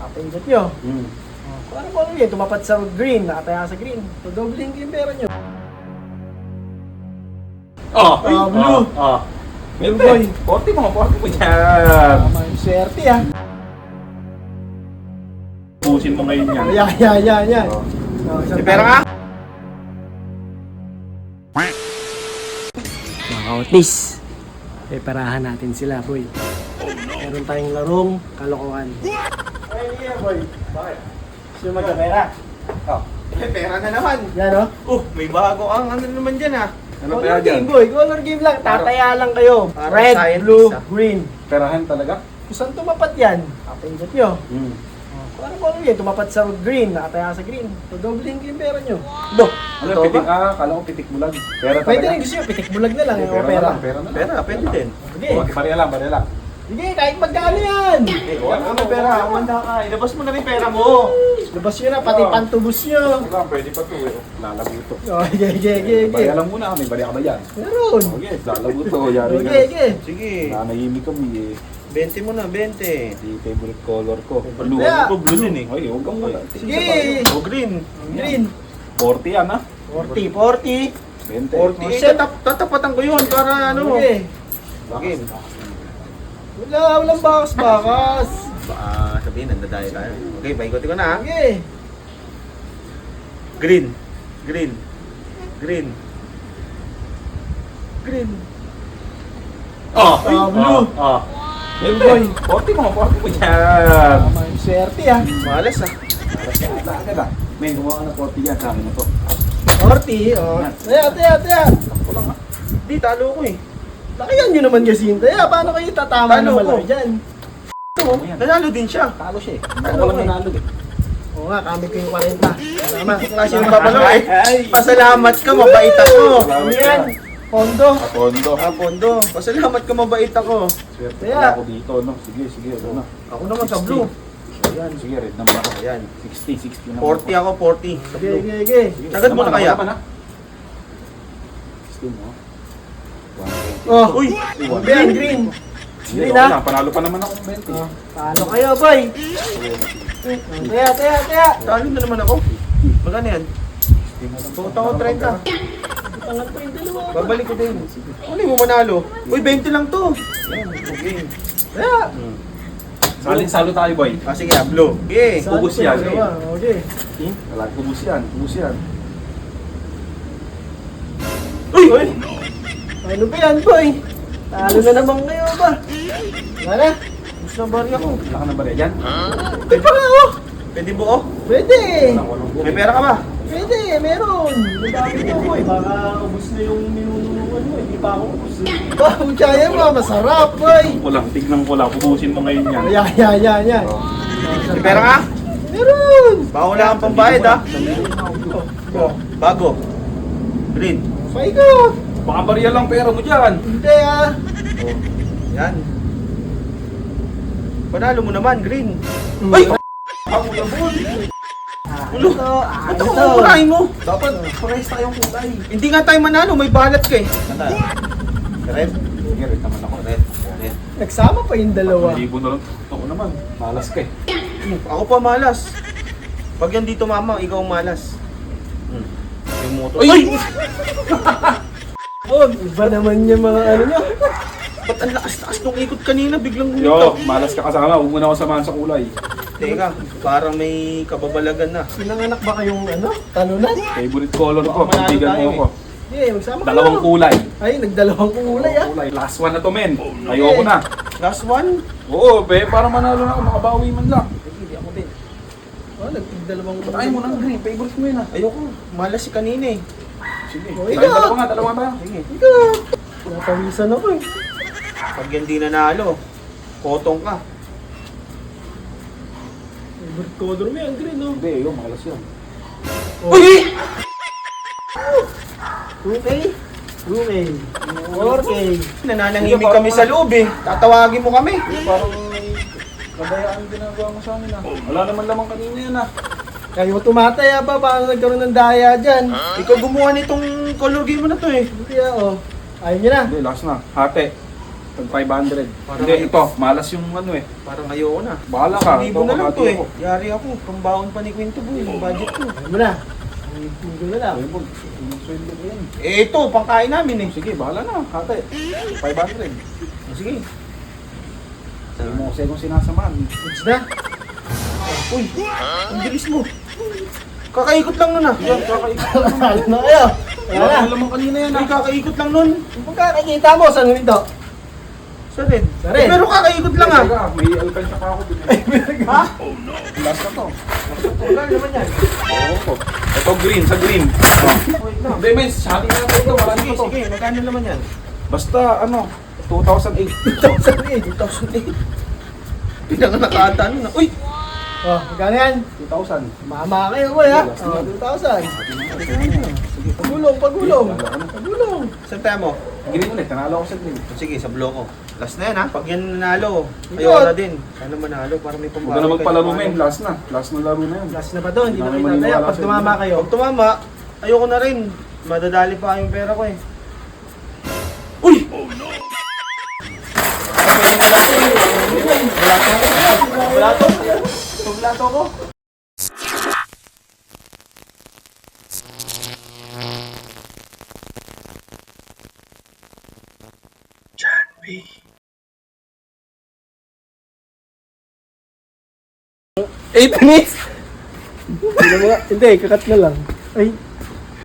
Kapindot nyo. Kung ano mo yun, tumapat sa green, nakataya sa green. Tudobling yung pera nyo. Blue. Blue boy. 40 mo dyan. Tama yung swerte ah. Pusin mo ngayon yan. Yan. May pera ka? Mga kautis, peperahan natin sila, boy. Meron tayong larong kalokohan. Ay, yeah, boy. Bakit? Gusto nyo magkapera? May pera na naman. Yan, oh. May bago ang ano naman dyan ha. Ano Color game, boy. Color game lang. Tataya lang kayo. Parang Red, scientist, blue, ah. green. Perahan talaga? Kung saan tumapat yan, kapindot nyo. Kung ano mo yun, tumapat sa green, nakataya sa green. Tudobling yung pera nyo. Ano, pitik? Kala ko pitik bulag. Pera talaga? Pwede rin gusto nyo, pitik bulag na lang. yung Pera pera. na lang. Pera, pwede din. Sige. Bariya lang. Sige, kahit magkano yan. Wala may pera. Umanda ka. Ilabas mo na rin pera mo. Labas nyo na, pati pantubos nyo. Pwede pa to eh. Lalago to. Okay. Bariya lang muna. May bariya ka ba yan? Meron. Okay, lalago to. Yari ka. Okay. Sige, Nanahimik kami eh. 20 mo na, 20. Di favorite color ko. Blue. Yeah. Ako blue din eh. Ay, huwag kang wala. Sige. O green. Green. 40 yan ha? 40. 20. 40. Tatapatan ko yun para ano. Okay. Okay. Walang bakas. Baka sabihin, nandadayo tayo. Okay, paikotin ko na ha. Okay. Green. Blue. Blue boy. 40 mo dyan. Tama yung swerte ah. Malas ah. Agad ah. Men, gumawa ka na 40 yan sa akin na to. 40. Oh. Taya. Ako lang ha. Di, talo ko eh. Lakihan nyo naman kasi yung taya. Paano kayo tatama Talo na ko. malaki dyan? Nanalo din siya. Talo siya eh. Talo Ako lang eh. nanalo eh. Oo nga, kami ko yung 40. Tama. Klase yung papalo eh. Pasalamat ka, mabait ako. Ano yan? Pondo. Pondo. Pondo. Pasalamat ka, mabait ako. Swerte Kaya. pala ako dito, no? Sige, ano na. Ako naman sa blue. Ayan, sige, red naman ako. Ayan. 60 naman 40 ako, 40. Okay. Sagad mo na kaya? 16 mo. Oh. Uy! Yan, green. Sige, Green, okay ah. lang. Panalo pa naman ako 20. Paano kayo, boy? Taya. Talo na naman ako. Magkano yan? Puta ko 30. Tangat pa yung dalawa. Babalik ko din. Ano mo manalo? Uy, 20 lang to. Okay. Taya. Salo tayo, boy. Sige, blue. Okay. Ubus yan, eh. Okay. Wala, ubus yan. Uy! Ano ba yan, boy? Talo na naman kayo ba? Wala na? Gusto na bari ako. Wala ka ng bariya dyan? Pwede ba ako? Pwede buo? Pwede. May pera ka ba? Pwede, meron. Madami ko, boy. Baka ubus na yung minunulungan mo. Hindi pa ako ubus. Wow, kaya mo. Masarap, boy. Tignan ko lang. Ubusin mo ngayon yan. Yan. May pera ka? Meron. Baka wala kang pambayad ha? Bago. Green. Paigot. Baka bariya lang pera mo dyan. Hindi ah. Yan. Panalo mo naman, green. Ay! Ako labon. Ano to? Ba't ako kukurahin mo? Dapat parehas tayong kulay. Hindi nga tayo manalo, may balat ka eh. Red? Sige, red naman ako. Red. Nagsama pa yung dalawa. Libo na lang. Ako naman. Malas ka eh. Ako pa malas. Pag yan dito mama, ikaw ang malas. Yung motor. Ay! Oh, iba naman yung mga ano nyo. Ba't ang lakas-lakas nung ikot kanina, biglang Yo, humito? malas ka kasama. Huwag mo na ako samahan sa kulay. Teka, parang may kababalagan na. Sinanganak ba kayong ano? Talunan? Favorite color ko. Baka manalo Pagbigan tayo mo ako. Yeah, magsama kayo. Dalawang kulay. Ay, nagdalawang kulay ah. Kulay. Last one na to, men. Ayoko na. Last one? Oo, be. Para manalo na ako. Makabawi man lang. Hindi ako din. Oh, nagdalawang kulay. Ayaw mo na. Green. Favorite mo yun ah. Ayoko, malas si kanina eh. Sige. Oh, Tayo, ikaw. dalawa tayo. Sige. Ikaw. Napawisan ako eh. Pag yan di nanalo, kotong ka. Favorite color mo yan, green oh. Hindi, yun. Malas yun. Uy! 2K? 2K. 4K. Nananahimik kami sa loob eh. Tatawagin mo kami. Parang may kabayaan yung ginagawa mo sa amin ah. Wala naman lamang kanina yan ah. Kayo tumataya pa, paano nagkaroon ng daya dyan? Ikaw gumawa nitong color game mo na to eh. Hindi ah, oh. Ayaw nyo na. Hindi, last na. Hati. Tag 500. Parang- Hindi, ito. Malas yung ano eh. Parang ayoko na. Bahala ka. Libo Ito, na lang to kalahati eh. ako. Yari ako. Pambaon pa ni Quinto Boy. Yung budget ko. Ano mo na? Hindi na lang. Ay, Bob, sinusweldo ko yan. Eh ito, pangkain namin eh. Sige, bahala na. Kate. 500. Oh, sige. Hindi mo kasi kung sinasamahan. Goods na. Uy, ang bilis mo. Kakaikot lang nun ah. Yan, kakaikot. Kasalo na kayo. Kaya Wala na. mo lamang kanina yan Ay, ah. kakaikot lang nun. Kung pagkakakita mo, saan nito? Sa red. Sa red. Pero kakaikot lang ah. Teka, may alkansya pa ako din. eh. Ha? Last na to. Tugal naman yan. Oo po. Ito green, sa green. Wait lang. Hindi, men, shouting natin ito. Marami Sige, pa to. sige. Magkano naman yan? Basta, ano, 2008. 2008. Pinanganak ata nun ah. Uy! Oh, magkano yan? 2000. Mama kayo boy ha? Last Oh, na. 2,000. Sige, Pagulong, pagulong. Ano? Pagulong. Saan tayo mo? Green ulit, nanalo ako sa green. Sige, sa bloko. Last na yan ha. Pag yan nanalo, Yun. ayoko na din. Sana manalo para may pambawi. Huwag ka na magpalaro, men. Last na. Last na laro na yun. Last na ba to? Hindi na Hindi kita namin taya. maniwala Pag sa'yo. tumama kayo. Pag tumama, ayoko na rin. Madadali pa yung pera ko eh. Uy! Wala to. Wala to ko. Eight minutes? Hindi, kakat na lang. Ay,